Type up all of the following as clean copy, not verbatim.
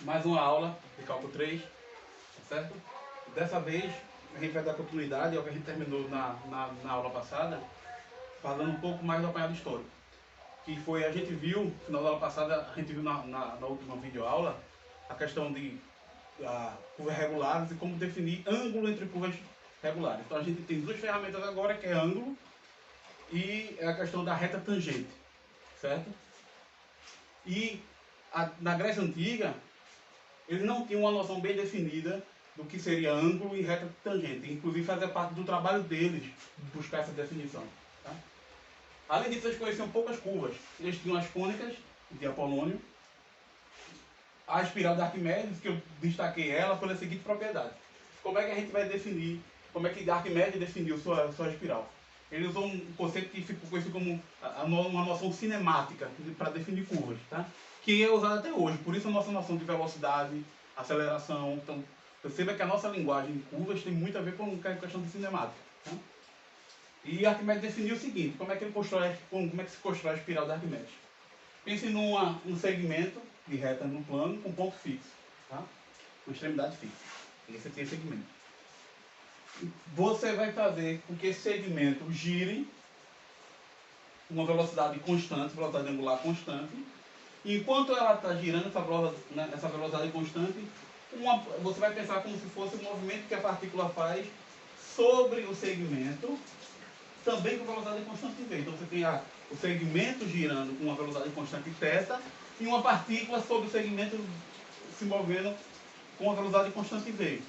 mais uma aula de cálculo 3, tá certo? Dessa vez a gente vai dar continuidade ao que a gente terminou na aula passada, falando um pouco mais do apanhado histórico. Que foi, a gente viu, no final da aula passada, a gente viu na última videoaula, a questão de curvas regulares e como definir ângulo entre curvas regulares. Então a gente tem duas ferramentas agora, que é ângulo e a questão da reta tangente, certo? E na Grécia Antiga, eles não tinham uma noção bem definida do que seria ângulo e reta tangente. Inclusive fazia parte do trabalho deles buscar essa definição. Tá? Além disso, eles conheciam poucas curvas. Eles tinham as cônicas de Apolônio, a espiral de Arquimedes, que eu destaquei ela pela seguinte propriedade. Como é que a gente vai definir, como é que Arquimedes definiu sua espiral? Ele usou um conceito que ficou conhecido como uma noção cinemática para definir curvas, tá? Que é usada até hoje. Por isso a nossa noção de velocidade, aceleração. Então, perceba que a nossa linguagem de curvas tem muito a ver com a questão de cinemática. Tá? E Arquimedes definiu o seguinte: como é que se constrói a espiral de Arquimedes? Pense num segmento de reta no plano com ponto fixo, tá? Uma extremidade fixa. Esse aqui é o segmento. Você vai fazer com que esse segmento gire com uma velocidade constante, velocidade angular constante. E enquanto ela está girando essa velocidade constante, você vai pensar como se fosse o movimento que a partícula faz sobre o segmento, também com velocidade constante v. Então você tem o segmento girando com uma velocidade constante θ e uma partícula sobre o segmento se movendo com uma velocidade constante v.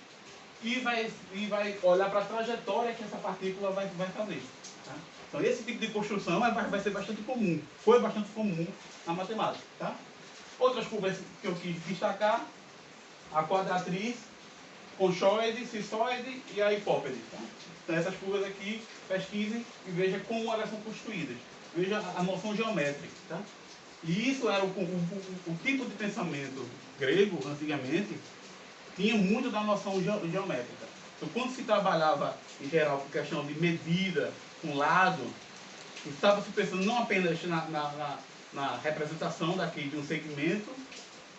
E vai olhar para a trajetória que essa partícula vai fazer. Tá? Então esse tipo de construção vai ser bastante comum, foi bastante comum na matemática. Tá? Outras curvas que eu quis destacar: a quadratriz, conchoide, cissoide e a hipópede. Tá? Então essas curvas aqui, pesquisem e veja como elas são construídas. Veja a noção geométrica. Tá? E isso era o tipo de pensamento grego, antigamente, tinha muito da noção geométrica. Então quando se trabalhava, em geral, com questão de medida, com lado, estava se pensando não apenas na representação daqui de um segmento,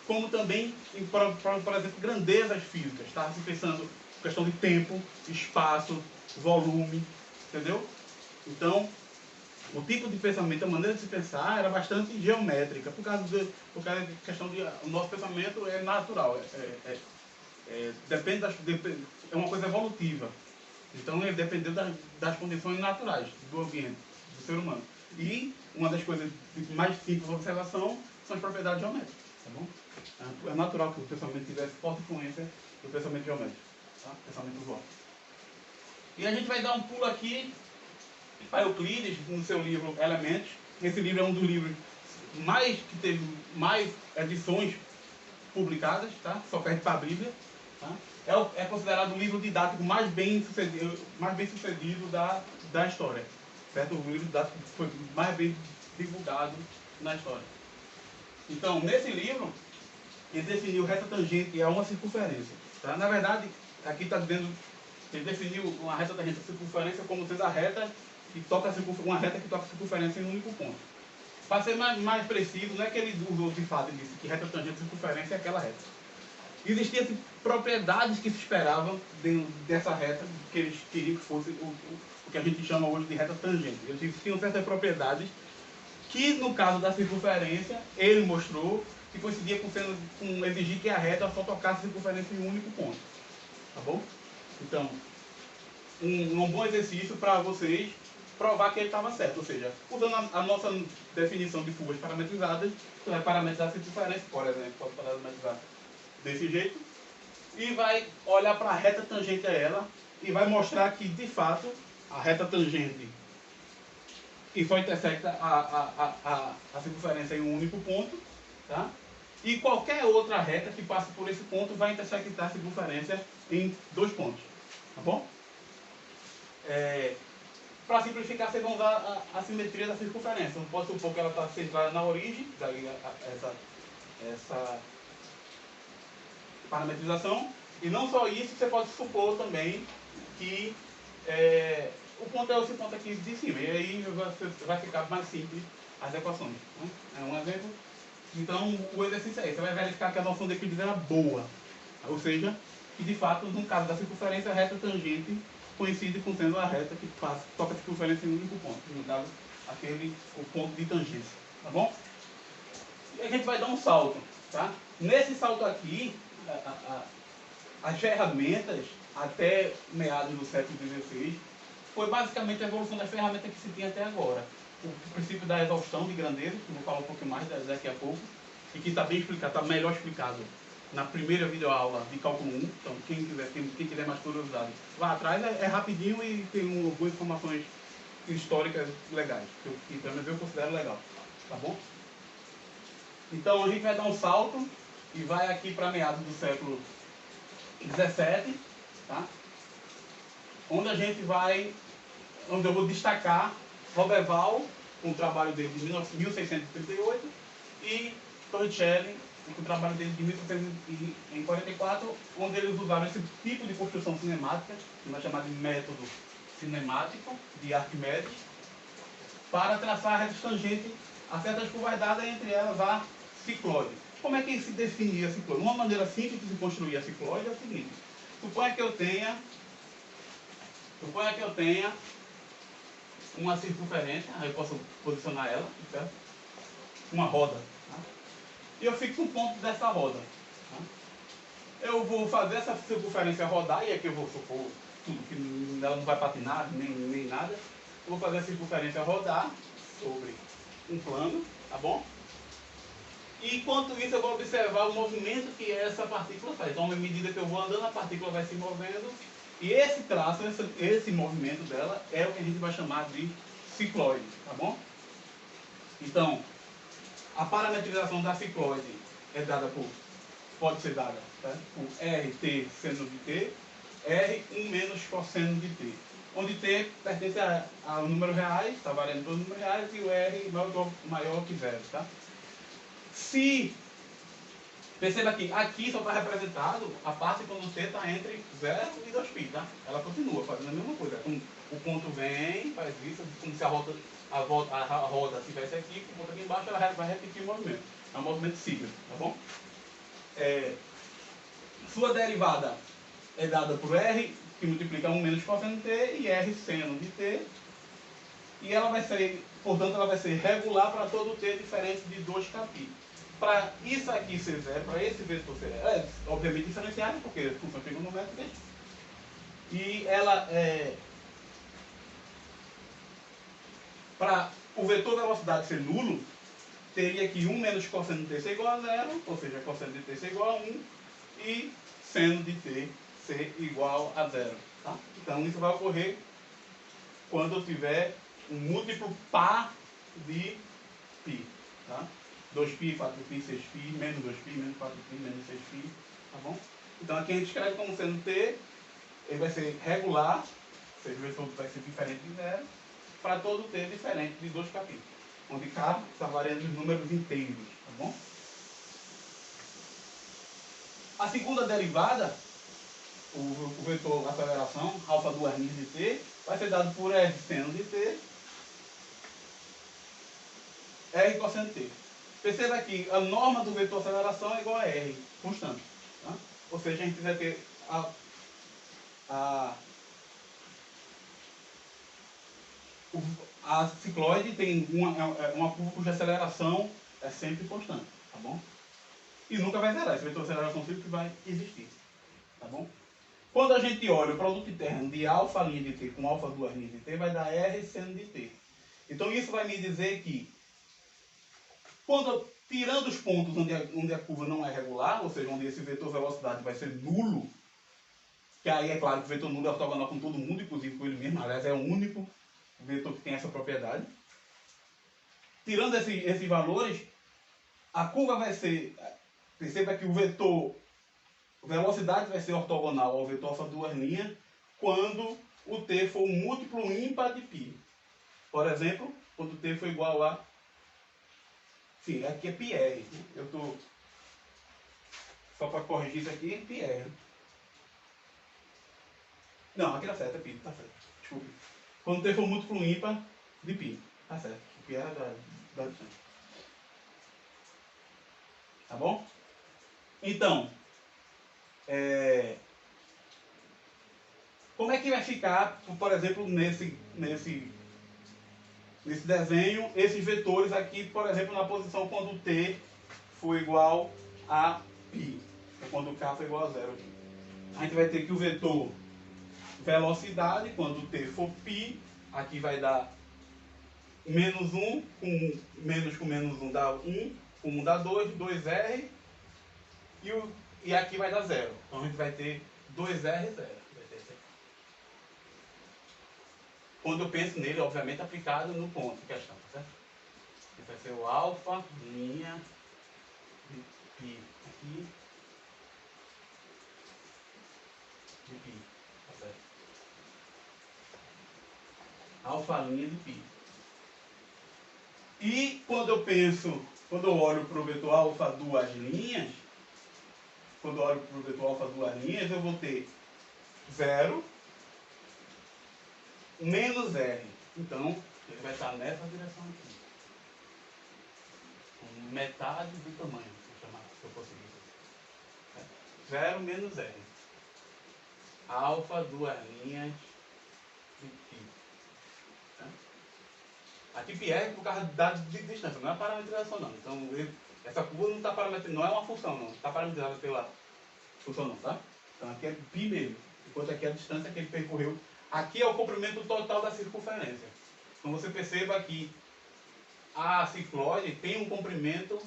como também, por exemplo, grandezas físicas. Estava se pensando em questão de tempo, espaço, volume, entendeu? Então, o tipo de pensamento, a maneira de se pensar era bastante geométrica, por causa da questão de o nosso pensamento é natural, é uma coisa evolutiva. Então, ele dependeu das condições naturais do ambiente, do ser humano. E uma das coisas mais simples de observação são as propriedades geométricas. Tá bom? É natural que o pensamento tivesse forte influência do pensamento geométrico, tá? Pensamento usual. E a gente vai dar um pulo aqui para Euclides, no seu livro Elementos. Esse livro é um dos livros que teve mais edições publicadas, tá? Só perde para a Bíblia. Tá? É considerado o livro didático mais bem sucedido da história. Certo? O livro didático foi mais bem divulgado na história. Então, nesse livro, ele definiu reta tangente a uma circunferência. Tá? Na verdade, aqui está dizendo que ele definiu uma reta tangente a circunferência como sendo uma reta que toca a circunferência em um único ponto. Para ser mais preciso, não é que ele usou de fato e disse que reta tangente a circunferência é aquela reta. Existiam propriedades que se esperavam dentro dessa reta, que eles queriam que fosse o que a gente chama hoje de reta tangente. Existiam certas propriedades que, no caso da circunferência, ele mostrou que coincidia com exigir que a reta só tocasse a circunferência em um único ponto. Tá bom? Então, um bom exercício para vocês provar que ele estava certo. Ou seja, usando a nossa definição de curvas parametrizadas, você vai parametrizar a circunferência, por exemplo, pode parametrizar desse jeito, e vai olhar para a reta tangente a ela e vai mostrar que, de fato, a reta tangente que só intersecta a circunferência em um único ponto, tá? E qualquer outra reta que passe por esse ponto vai intersectar a circunferência em dois pontos, tá bom? Para simplificar, vocês vão usar a simetria da circunferência. Então, pode supor que ela está centrada na origem, daí essa parametrização. E não só isso, você pode supor também que o ponto é esse ponto aqui de cima. E aí vai ficar mais simples as equações. Né? É um exemplo. Então, o exercício é esse. Você vai verificar que a noção de equilíbrio era boa. Ou seja, que de fato, no caso da circunferência, a reta tangente coincide com sendo a reta que toca a circunferência em um único ponto. No caso, o ponto de tangência. Tá bom? E a gente vai dar um salto. Tá? Nesse salto aqui, as ferramentas, até meados do século XVI, foi basicamente a evolução das ferramentas que se tinha até agora. O princípio da exaustão de grandeza, que eu vou falar um pouquinho mais daqui a pouco, e que está bem explicado, está melhor explicado na primeira videoaula de cálculo 1. Então, quem quiser mais curiosidade, lá atrás é rapidinho e tem algumas informações históricas legais, que também eu considero legal. Tá bom? Então, a gente vai dar um salto e vai aqui para meados do século XVII, tá? Onde eu vou destacar Roberval, com o trabalho dele de 1638, e Torricelli, com o trabalho dele de 1644, onde eles usaram esse tipo de construção cinemática, que nós chamamos de método cinemático de Arquimedes, para traçar retas tangentes a certas curvas dadas, entre elas a cicloide. Como é que se definia a cicloide? Uma maneira simples de construir a cicloide é o seguinte: suponha que eu tenha uma circunferência, aí eu posso posicionar ela, certo? Uma roda. Tá? E eu fixo um ponto dessa roda. Tá? Eu vou fazer essa circunferência rodar, e aqui eu vou supor tudo, que ela não vai patinar, nem nada. Eu vou fazer a circunferência rodar sobre um plano, tá bom? E enquanto isso eu vou observar o movimento que essa partícula faz. Então, à medida que eu vou andando, a partícula vai se movendo. E esse traço, esse movimento dela, é o que a gente vai chamar de cicloide, tá bom? Então, a parametrização da cicloide é dada pode ser dada, tá? Por RT seno de T, R1 menos cosseno de T. Onde T pertence ao número reais, está variando todos os números reais, e o R maior que zero, tá? Perceba que aqui só está representado a parte quando T está entre 0 e 2π, tá? Ela continua fazendo a mesma coisa. Então, o ponto vem, faz isso, como se a roda estivesse aqui, o ponto aqui embaixo, ela vai repetir o movimento. É um movimento cíclico, tá bom? Sua derivada é dada por R, que multiplica 1 menos cosseno de T, e R seno de T. E ela vai ser, portanto, ela vai ser regular para todo T diferente de 2π. Para isso aqui ser zero, para esse vetor ser obviamente diferenciável, porque função trigonométrica. E ela para o vetor velocidade ser nulo, teria que 1 menos cosseno de t ser igual a zero, ou seja, cosseno de t ser igual a 1, e seno de t ser igual a zero. Tá? Então isso vai ocorrer quando eu tiver um múltiplo par de π. Tá? 2π, 4π, 6π, menos 2π, menos 4π, menos 6π, tá bom? Então aqui a gente escreve como sendo t, ele vai ser regular, ou seja, o vetor vai ser diferente de zero, para todo t diferente de 2π, onde k está variando os números inteiros, tá bom? A segunda derivada, o vetor aceleração, alfa do arnis de t, vai ser dado por r seno de t, r cosseno de t. Perceba que a norma do vetor aceleração é igual a R, constante. Tá? Ou seja, a gente vai ter a cicloide tem uma curva cuja aceleração é sempre constante, tá bom? E nunca vai zerar, esse vetor de aceleração sempre vai existir, tá bom? Quando a gente olha o produto interno de alfa' de t com alfa duas linhas de t, vai dar R seno de t. Então isso vai me dizer que tirando os pontos onde a curva não é regular, ou seja, onde esse vetor velocidade vai ser nulo, que aí é claro que o vetor nulo é ortogonal com todo mundo, inclusive com ele mesmo, aliás é o único vetor que tem essa propriedade. Tirando esses valores, a curva vai ser, perceba que o vetor velocidade vai ser ortogonal ao vetor alfa duas linhas quando o t for um múltiplo ímpar de π. Por exemplo, quando t for igual a... Sim, aqui é πr. Eu estou... Só para corrigir isso aqui, πr. Não, aqui tá certo, é π, tá certo. Desculpe. Quando t for múltiplo ímpar de π. Tá certo. O π é da distância. Tá bom? Então, como é que vai ficar, por exemplo, nesse desenho, esses vetores aqui, por exemplo, na posição quando t for igual a π, quando k for igual a zero aqui. A gente vai ter que o vetor velocidade, quando t for π, aqui vai dar menos 1, com menos 1 dá 1, com 1 dá 2, 2r, e aqui vai dar 0. Então a gente vai ter 2r, 0. Quando eu penso nele, obviamente, aplicado no ponto em questão, tá certo? Esse vai ser o alfa, linha, de π aqui, de π, tá certo? Alfa, linha de π. E quando eu olho para o vetor alfa duas linhas, eu vou ter 0 menos r. Então, ele vai estar nessa direção aqui. Com metade do tamanho, vou chamar, se eu conseguir. 0 menos r. Alfa duas linhas de π. Aqui π é por causa da distância, não é parametrização não. Então, essa curva não está parametrizada, não é uma função não. Está parametrizada pela função não, tá? Então aqui é π mesmo. Enquanto aqui é a distância que ele percorreu. Aqui é o comprimento total da circunferência. Então você perceba que a cicloide tem um comprimento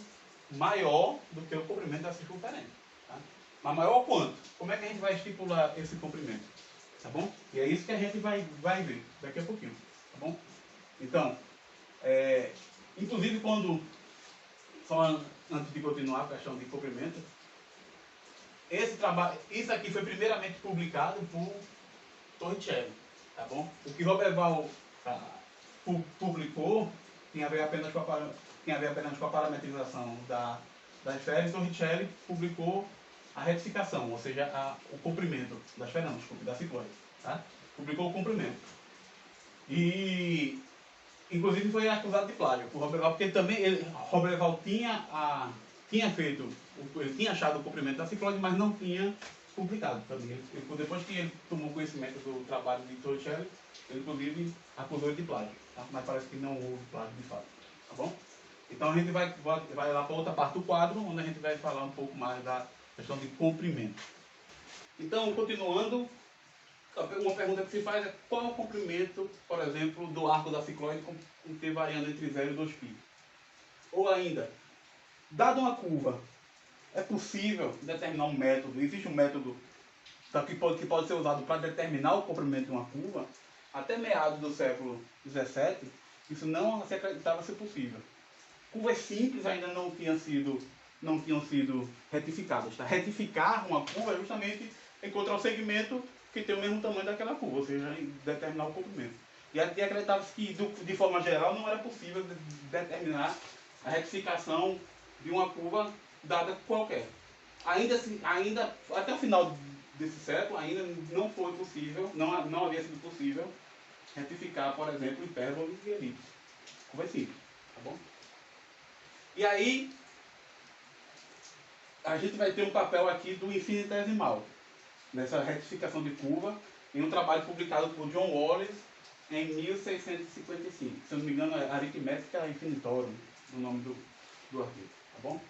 maior do que o comprimento da circunferência. Tá? Mas maior quanto? Como é que a gente vai estipular esse comprimento? Tá bom? E é isso que a gente vai ver daqui a pouquinho. Tá bom? Então, inclusive quando, só antes de continuar a questão de comprimento, esse trabalho, isso aqui foi primeiramente publicado por Torricelli, tá bom? O que Roberval publicou tinha a ver apenas com a parametrização da esfera, e Torricelli publicou a retificação, ou seja, o comprimento da esfera, não, desculpe, da cicloide, tá? Publicou o comprimento. E inclusive foi acusado de plágio por Roberval, porque também Roberval tinha achado o comprimento da cicloide, mas não tinha publicado também. Depois que ele tomou conhecimento do trabalho de Torricelli, ele inclusive acusou ele de plágio, tá? Mas parece que não houve plágio de fato, tá bom? Então a gente vai lá para outra parte do quadro, onde a gente vai falar um pouco mais da questão de comprimento. Então, continuando, uma pergunta que se faz é qual é o comprimento, por exemplo, do arco da cicloide com t variando entre 0 e 2π? Ou ainda, dada uma curva, é possível determinar um método, existe um método que pode ser usado para determinar o comprimento de uma curva? Até meados do século XVII, isso não se acreditava ser possível. Curvas simples ainda não tinham sido retificadas. Tá? Retificar uma curva é justamente encontrar o segmento que tem o mesmo tamanho daquela curva, ou seja, determinar o comprimento. E acreditava-se que, de forma geral, não era possível determinar a retificação de uma curva dada qualquer. Ainda até o final desse século, ainda não foi possível, não havia sido possível retificar, por exemplo, hipérbole e elipse. Curva simples, tá bom? E aí, a gente vai ter um papel aqui do infinitesimal, nessa retificação de curva, em um trabalho publicado por John Wallis em 1655. Se eu não me engano, é Aritmética Infinitorum, o nome do artigo, tá bom?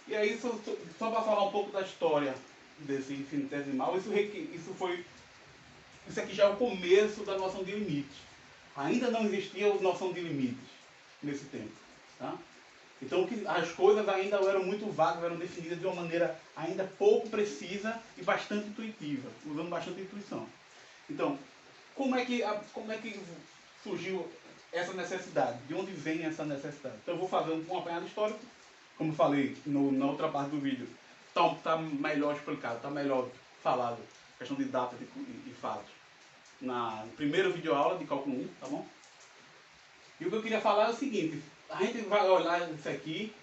E aí, só para falar um pouco da história desse infinitesimal, isso aqui já é o começo da noção de limites. Ainda não existia a noção de limites nesse tempo, tá? Então as coisas ainda eram muito vagas, eram definidas de uma maneira ainda pouco precisa e bastante intuitiva, usando bastante intuição. Então, como é que surgiu essa necessidade? De onde vem essa necessidade? Então eu vou fazer um apanhado histórico, como eu falei na outra parte do vídeo. Está melhor explicado, está melhor falado, questão de data e fatos. Na primeira videoaula de cálculo 1, tá bom? E o que eu queria falar é o seguinte: a gente vai olhar isso aqui,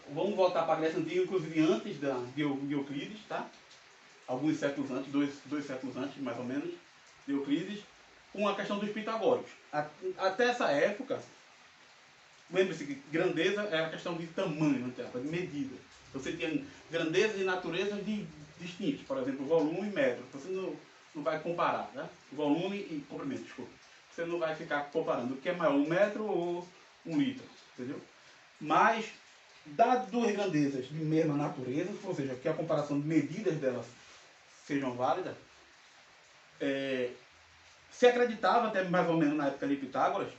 vamos voltar para a Grécia Antiga, inclusive antes de Euclides, tá? Alguns séculos antes, dois séculos antes, mais ou menos, de Euclides, com a questão dos pitagóricos. Até essa época, lembre-se que grandeza é a questão de tamanho, de medida. Você tem grandezas e naturezas distintas, por exemplo, volume e metro. Você não vai comparar, né? Volume e comprimento, desculpa. Você não vai ficar comparando o que é maior, 1 metro ou 1 litro, entendeu? Mas, dadas duas grandezas de mesma natureza, ou seja, que a comparação de medidas delas sejam válidas, se acreditava até mais ou menos na época de Pitágoras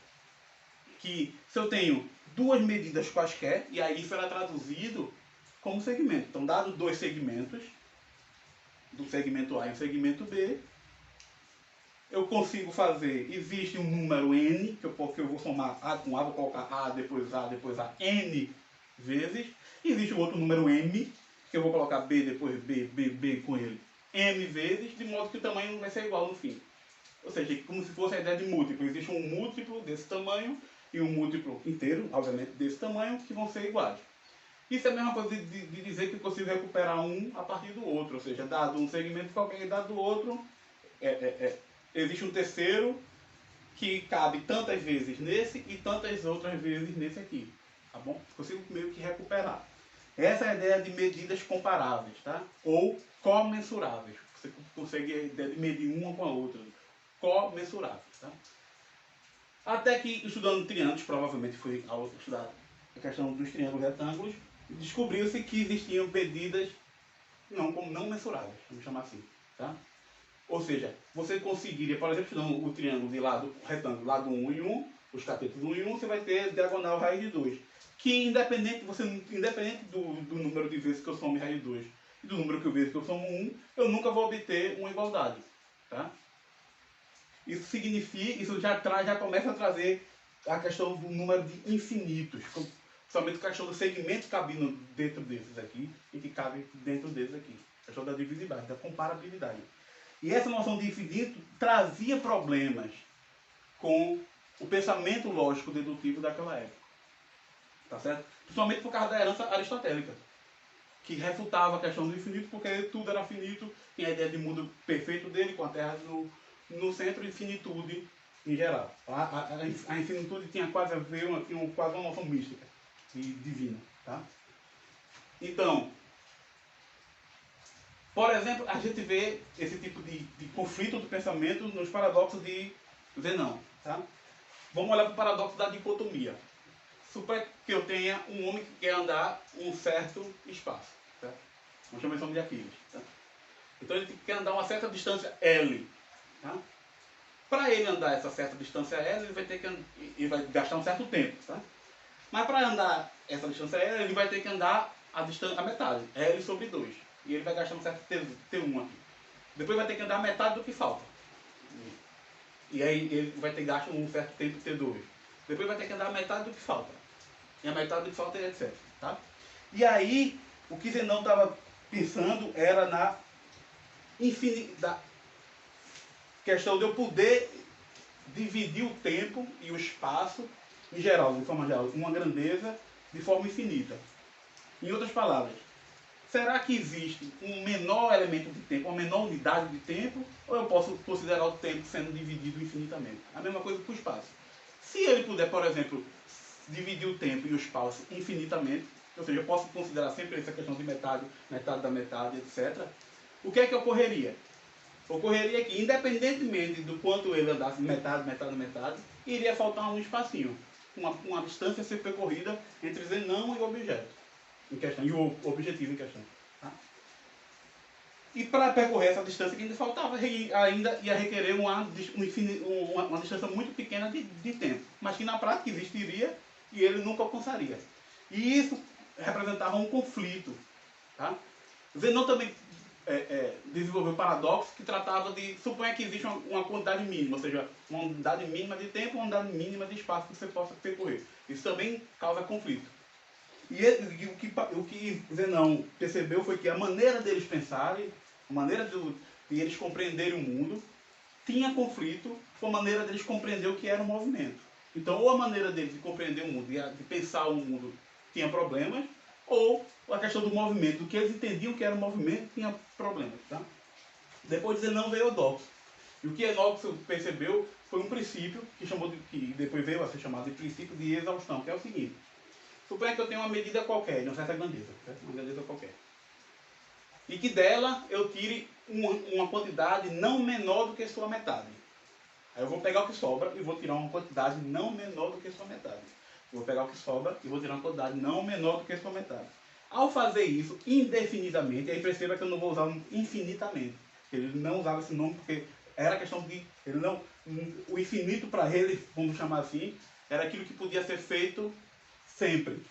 que se eu tenho duas medidas quaisquer, e aí isso era traduzido como segmento. Então, dado dois segmentos, do segmento A e o segmento B, eu consigo fazer, existe um número N, que eu vou somar A com A, vou colocar A, depois A, N vezes. Existe um outro número M, que eu vou colocar B, depois B com ele, M vezes, de modo que o tamanho vai ser igual no fim. Ou seja, como se fosse a ideia de múltiplo. Existe um múltiplo desse tamanho e um múltiplo inteiro, obviamente, desse tamanho, que vão ser iguais. Isso é a mesma coisa de dizer que eu consigo recuperar um a partir do outro. Ou seja, dado um segmento qualquer e dado outro, existe um terceiro que cabe tantas vezes nesse e tantas outras vezes nesse aqui. Tá bom? Consigo meio que recuperar. Essa é a ideia de medidas comparáveis, tá? Ou comensuráveis. Você consegue a ideia de medir uma com a outra. Comensuráveis, tá? Até que, estudando triângulos, provavelmente foi ao estudar a questão dos triângulos retângulos, descobriu-se que existiam medidas não mensuráveis, vamos chamar assim, tá? Ou seja, você conseguiria, por exemplo, estudando o triângulo de lado retângulo, lado 1 e 1, os catetos 1 e 1, você vai ter diagonal raiz de 2. Que independente do número de vezes que eu somo raiz de 2 e do número de vezes que eu somo 1, eu nunca vou obter uma igualdade, tá? Isso significa, isso já começa a trazer a questão do número de infinitos, somente a questão do segmento cabendo dentro desses aqui e que cabe dentro desses aqui. A questão da divisibilidade, da comparabilidade. E essa noção de infinito trazia problemas com o pensamento lógico dedutivo daquela época. Tá certo? Principalmente por causa da herança aristotélica, que refutava a questão do infinito, porque tudo era finito, tinha a ideia de mundo perfeito dele, com a Terra no centro, e finitude em geral. A infinitude tinha quase a ver quase uma noção mística e divina. Tá? Então, por exemplo, a gente vê esse tipo de conflito do pensamento nos paradoxos de Zenão. Tá? Vamos olhar para o paradoxo da dicotomia. Suponha que eu tenha um homem que quer andar um certo espaço. Tá? Vamos chamar isso de Aquiles. Tá? Então ele quer andar uma certa distância L. Tá? Para ele andar essa certa distância L, ele vai gastar um certo tempo. Tá? Mas para andar essa distância L, ele vai ter que andar a metade, L sobre 2. E ele vai gastar um certo T1 aqui. Depois vai ter que andar a metade do que falta. E aí ele vai ter gasto um certo tempo T2. Depois vai ter que andar a metade do que falta. E a metade do que falta é etc. Tá? E aí, o que Zenão estava pensando era na da questão de eu poder dividir o tempo e o espaço, em geral, de forma geral, uma grandeza, de forma infinita. Em outras palavras, será que existe um menor elemento de tempo, uma menor unidade de tempo, ou eu posso considerar o tempo sendo dividido infinitamente? A mesma coisa com o espaço. Se ele puder, por exemplo, dividir o tempo e o espaço infinitamente, ou seja, eu posso considerar sempre essa questão de metade, metade da metade, etc. O que é que ocorreria? Ocorreria que, independentemente do quanto ele andasse metade, metade, metade, iria faltar um espacinho, uma distância a ser percorrida entre Zenão e o objeto em questão, e o objetivo em questão. Tá? E para percorrer essa distância que ainda faltava, ainda ia requerer uma distância muito pequena de tempo, mas que na prática existiria e ele nunca alcançaria. E isso representava um conflito. Tá? Zenão também desenvolveu um paradoxo que tratava de suponha que existe uma quantidade mínima, ou seja, uma unidade mínima de tempo, uma unidade mínima de espaço que você possa percorrer. Isso também causa conflito. E o que Zenão percebeu foi que a maneira deles pensarem, a maneira de eles compreenderem o mundo, tinha conflito com a maneira deles compreender o que era o movimento. Então, ou a maneira deles de compreender o mundo, de pensar o mundo, tinha problemas, ou a questão do movimento, do que eles entendiam que era o movimento, tinha problemas. Tá? Depois de Zenão veio Eudoxo. E o que Enoch percebeu foi um princípio que depois veio a ser chamado de princípio de exaustão, que é o seguinte: suponha que eu tenho uma medida qualquer, de uma certa grandeza, certo? Uma grandeza qualquer, e que dela eu tire uma quantidade não menor do que sua metade. Aí eu vou pegar o que sobra e vou tirar uma quantidade não menor do que sua metade. Eu vou pegar o que sobra e vou tirar uma quantidade não menor do que sua metade. Ao fazer isso indefinidamente, aí perceba que eu não vou usar um infinitamente. Ele não usava esse nome porque era questão de... Ele não, o infinito para ele, vamos chamar assim, era aquilo que podia ser feito sempre.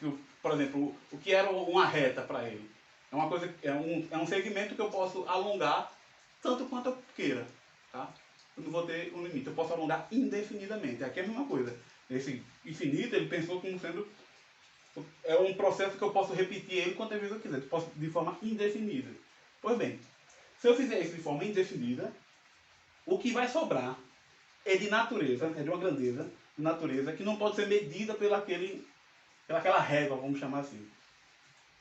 Por exemplo, o que era uma reta para ele. É uma coisa, é um segmento que eu posso alongar tanto quanto eu queira. Tá? Eu não vou ter um limite. Eu posso alongar indefinidamente. Aqui é a mesma coisa. Esse infinito, ele pensou como sendo... É um processo que eu posso repetir ele quantas vezes eu quiser. Eu posso de forma indefinida. Pois bem, se eu fizer isso de forma indefinida, o que vai sobrar é de natureza, é de uma grandeza de natureza que não pode ser medida pelaquela régua, vamos chamar assim.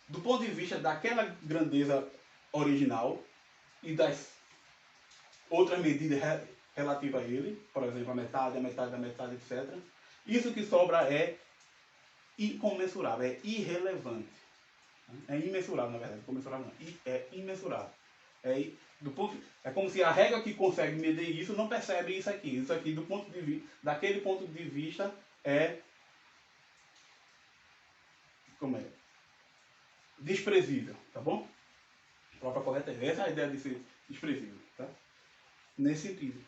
Do ponto de vista daquela grandeza original e das outras medidas relativas a ele, por exemplo, a metade, etc. Isso que sobra é incomensurável, é irrelevante. É imensurável, na verdade, comensurável não, é imensurável. É como se a régua que consegue medir isso não percebe isso aqui. Isso aqui, daquele ponto de vista, é... Como é? Desprezível, tá bom? A própria correta é essa, a ideia de ser desprezível, tá? Nesse sentido.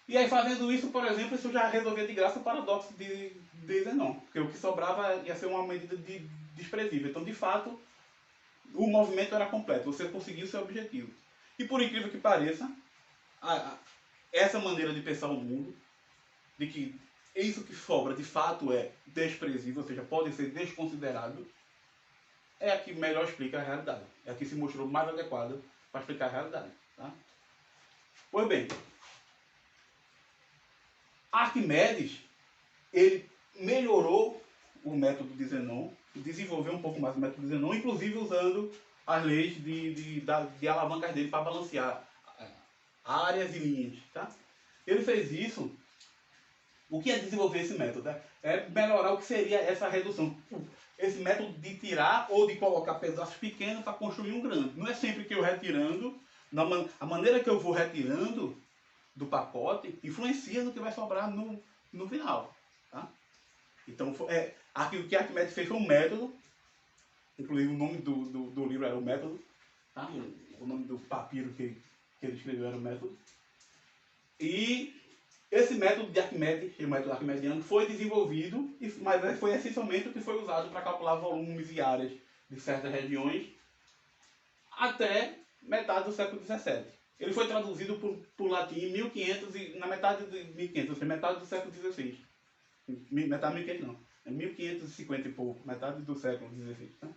E aí, fazendo isso, por exemplo, isso já resolvia de graça o paradoxo de Zenon, porque o que sobrava ia ser uma medida desprezível. Então, de fato, o movimento era completo, você conseguiu o seu objetivo. E por incrível que pareça, essa maneira de pensar o mundo, de que isso que sobra de fato é desprezível, ou seja, pode ser desconsiderado, é a que melhor explica a realidade. É a que se mostrou mais adequada para explicar a realidade. Tá? Pois bem, Arquimedes, ele melhorou o método de Zenon, desenvolveu um pouco mais o método de Zenon, inclusive usando as leis de alavancas dele para balancear áreas e linhas. Tá? Ele fez isso. O que é desenvolver esse método? Né? É melhorar o que seria essa redução. Esse método de tirar ou de colocar pedaços pequenos para construir um grande. Não é sempre que eu retirando, a maneira que eu vou retirando do pacote influencia no que vai sobrar no final. Tá? Então, o que Arquimedes fez foi um método, inclusive o nome do livro era o método, tá? O nome do papiro que ele escreveu era o método. E esse método de Arquimedes, o método arquimediano, foi desenvolvido, mas foi essencialmente o que foi usado para calcular volumes e áreas de certas regiões até metade do século XVII. Ele foi traduzido por latim em 1500 e na metade de 1500, ou seja, metade do século XVI. Metade de 1500 não, é 1550 e pouco, metade do século XVI. Tá?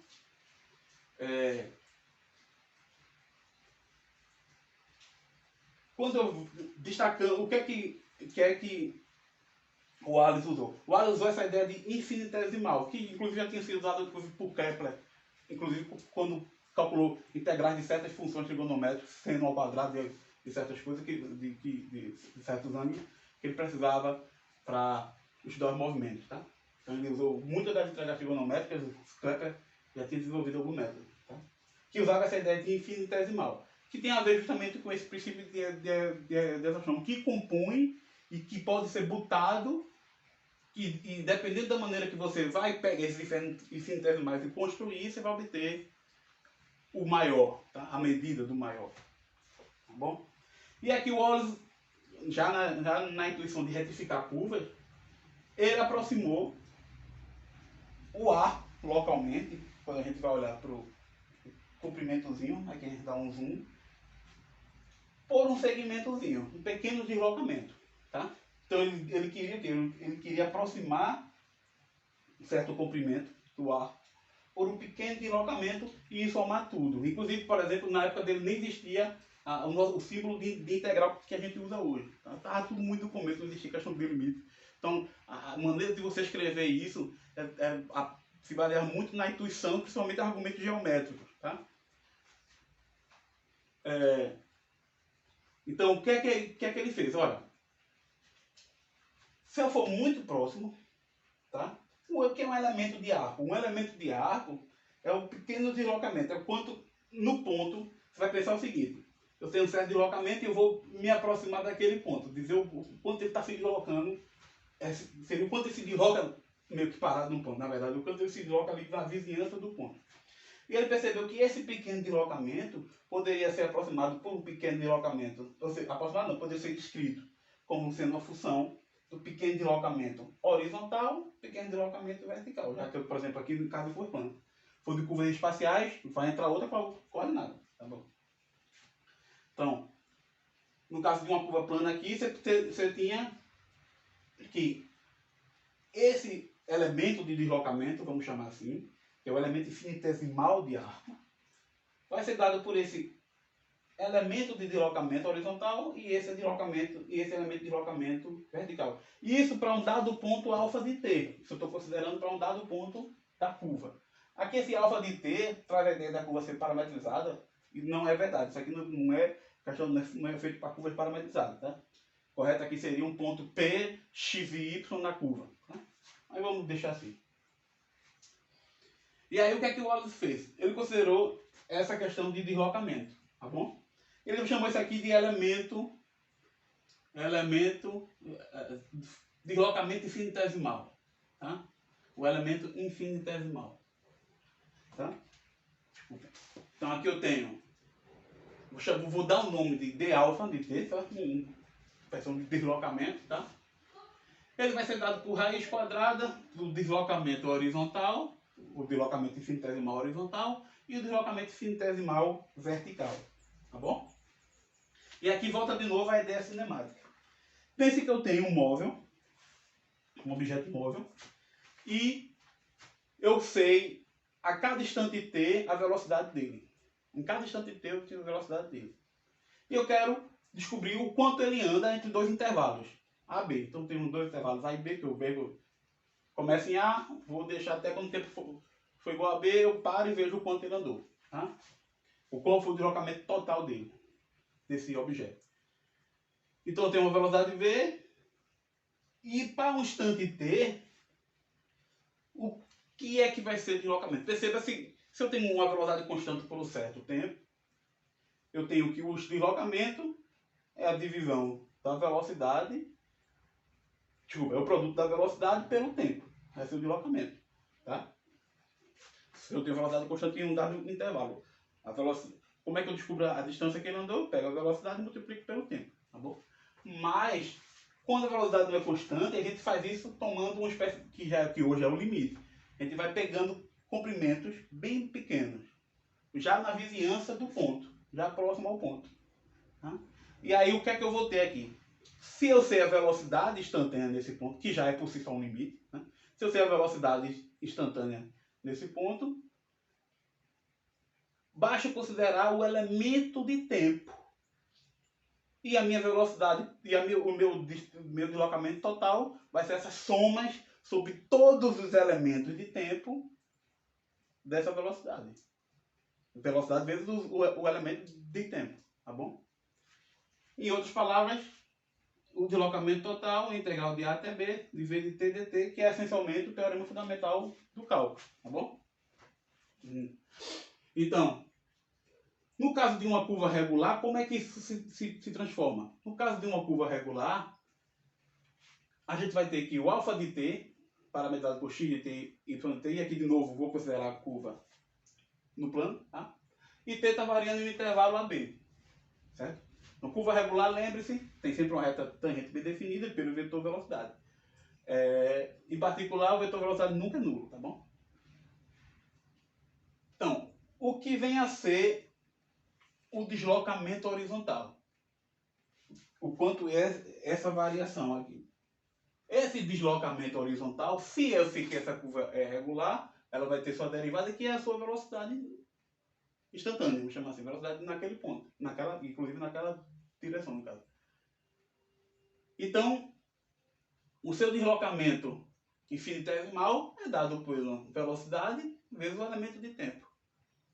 Quando eu destacando, o que é que o Wallace usou? O Wallace usou essa ideia de infinitesimal, que inclusive já tinha sido usada por Kepler, inclusive quando calculou integrais de certas funções trigonométricas, seno ao quadrado de certas coisas, de certos ângulos, que ele precisava para estudar os movimentos. Tá? Então ele usou muitas das integrais trigonométricas, Kepler já tinha desenvolvido algum método, tá? Que usava essa ideia de infinitesimal, que tem a ver justamente com esse princípio de exaustão, que compõe e que pode ser botado, e dependendo da maneira que você vai pegar esses infinitesimais e construir, você vai obter o maior, tá? A medida do maior. Tá bom? E aqui o Wallace, já na intuição de retificar curvas, ele aproximou o ar localmente, quando a gente vai olhar para o comprimentozinho, aqui a gente dá um zoom, por um segmentozinho, um pequeno deslocamento. Tá? Então ele queria ele queria aproximar certo comprimento do ar por um pequeno deslocamento e somar tudo. Inclusive, por exemplo, na época dele nem existia o símbolo de integral que a gente usa hoje. Estava tudo muito no começo, não existia questão de limite. Então, a maneira de você escrever isso se baseia muito na intuição, principalmente argumentos geométricos. Tá? Então, o que é que ele fez? Olha, se eu for muito próximo, tá? O que é um elemento de arco? Um elemento de arco é o pequeno deslocamento. É o quanto, no ponto, você vai pensar o seguinte. Eu tenho um certo deslocamento e eu vou me aproximar daquele ponto. Dizer o quanto ele está se deslocando. Seria o quanto ele se desloca meio que parado no ponto. Na verdade, o quanto ele se desloca ali na vizinhança do ponto. E ele percebeu que esse pequeno deslocamento poderia ser aproximado por um pequeno deslocamento. Ou seja, aproximado não, poderia ser descrito como sendo uma função do pequeno deslocamento horizontal, pequeno deslocamento vertical. Já que, por exemplo, aqui no caso foi plano. For de curvas espaciais, vai entrar outra coordenada. Tá bom? Então, no caso de uma curva plana aqui, você tinha que esse elemento de deslocamento, vamos chamar assim, que é o elemento infinitesimal de arco, vai ser dado por esse elemento de deslocamento horizontal e esse elemento de deslocamento vertical. Isso para um dado ponto alfa de t. Isso eu estou considerando para um dado ponto da curva. Aqui esse alfa de t traz a ideia da curva ser parametrizada e não é verdade. Isso aqui não é feito para curvas parametrizadas. Tá? Correto aqui seria um ponto P, X e Y na curva. Tá? Aí vamos deixar assim. E aí o que é que o Wallace fez? Ele considerou essa questão de deslocamento. Tá bom? Ele chamou isso aqui de elemento deslocamento infinitesimal. Tá? O elemento infinitesimal. Tá? Então aqui eu tenho, vou dar o nome de d-alfa de t, tá? Questão de deslocamento, tá? Ele vai ser dado por raiz quadrada do deslocamento horizontal, o deslocamento infinitesimal horizontal e o deslocamento infinitesimal vertical. Tá bom? E aqui volta de novo a ideia cinemática. Pense que eu tenho um móvel, um objeto móvel, e eu sei a cada instante t a velocidade dele. Em cada instante t eu tenho a velocidade dele. E eu quero descobrir o quanto ele anda entre dois intervalos, A e B. Então temos dois intervalos A e B, que eu vejo, começa em A, vou deixar até quando o tempo for igual a B, eu paro e vejo o quanto ele andou. Tá? Qual foi o deslocamento total dele, desse objeto. Então eu tenho uma velocidade V, e para um instante t, o que é que vai ser o deslocamento? Perceba assim, se eu tenho uma velocidade constante por um certo tempo, eu tenho que o deslocamento é a divisão da velocidade, desculpa, é o produto da velocidade pelo tempo. Esse é o deslocamento. Tá? Se eu tenho velocidade constante em um dado intervalo, como é que eu descubro a distância que ele andou? Eu pego a velocidade e multiplico pelo tempo. Tá bom? Mas, quando a velocidade não é constante, a gente faz isso tomando uma espécie que hoje é o limite. A gente vai pegando comprimentos bem pequenos, já na vizinhança do ponto, já próximo ao ponto. Tá? E aí o que é que eu vou ter aqui? Se eu sei a velocidade instantânea nesse ponto, que já é por si só um limite, né? Se eu sei a velocidade instantânea nesse ponto, basta considerar o elemento de tempo. E a minha velocidade e o meu deslocamento total vai ser essas somas sobre todos os elementos de tempo dessa velocidade. Velocidade vezes o elemento de tempo. Tá bom? Em outras palavras, o deslocamento total é integral de A até B, de V de T dt, que é essencialmente o teorema fundamental do cálculo. Tá bom? Então, no caso de uma curva regular, como é que isso se transforma? No caso de uma curva regular, a gente vai ter que o alfa de t, parametrado por x de t, y de t, e aqui de novo vou considerar a curva no plano, tá? E t está variando em um intervalo AB, certo? Então, curva regular, lembre-se, tem sempre uma reta tangente bem definida pelo vetor velocidade. Em particular, o vetor velocidade nunca é nulo, tá bom? Então, o que vem a ser o deslocamento horizontal? O quanto é essa variação aqui? Esse deslocamento horizontal, se eu sei que essa curva é regular, ela vai ter sua derivada, que é a sua velocidade instantânea, vamos chamar assim, velocidade naquele ponto, inclusive naquela direção, no caso. Então, o seu deslocamento infinitesimal é dado pela velocidade vezes o elemento de tempo.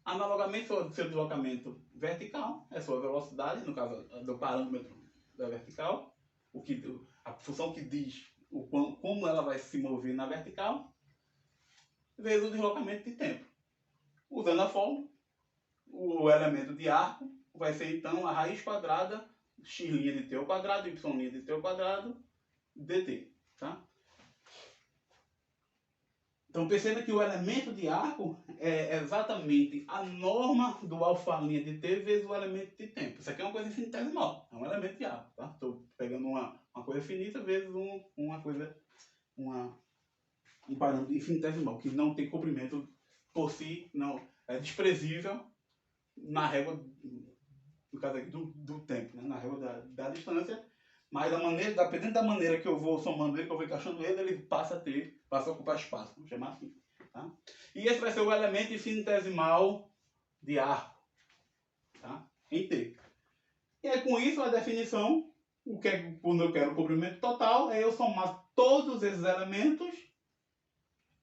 Analogamente, seu deslocamento vertical é sua velocidade, no caso do parâmetro da vertical, a função que diz como ela vai se mover na vertical, vezes o deslocamento de tempo. Usando a fórmula, o elemento de arco vai ser então a raiz quadrada, x' de t ao quadrado, y' de t ao quadrado, dt. Tá? Então perceba que o elemento de arco é exatamente a norma do alfa' de t vezes o elemento de tempo. Isso aqui é uma coisa infinitesimal, é um elemento de arco. Tá? Estou pegando uma coisa finita vezes um parâmetro infinitesimal, que não tem comprimento por si, não é desprezível na régua, no caso aqui, do tempo, né? Na régua da distância. Mas dependendo da maneira que eu vou somando ele, que eu vou encaixando ele passa a ocupar espaço, vamos chamar assim. Tá? E esse vai ser o elemento infinitesimal de arco, tá? Em T. E aí com isso a definição, quando eu quero o comprimento total, é eu somar todos esses elementos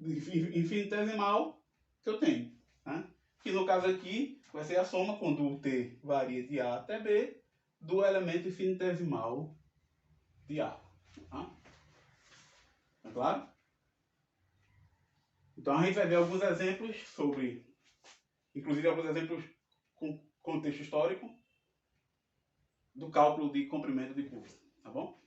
infinitesimal que eu tenho. Tá? Que no caso aqui vai ser a soma, quando o T varia de A até B, do elemento infinitesimal de A. Tá? É claro? Então a gente vai ver alguns exemplos sobre, inclusive alguns exemplos com contexto histórico, do cálculo de comprimento de curva. Tá bom?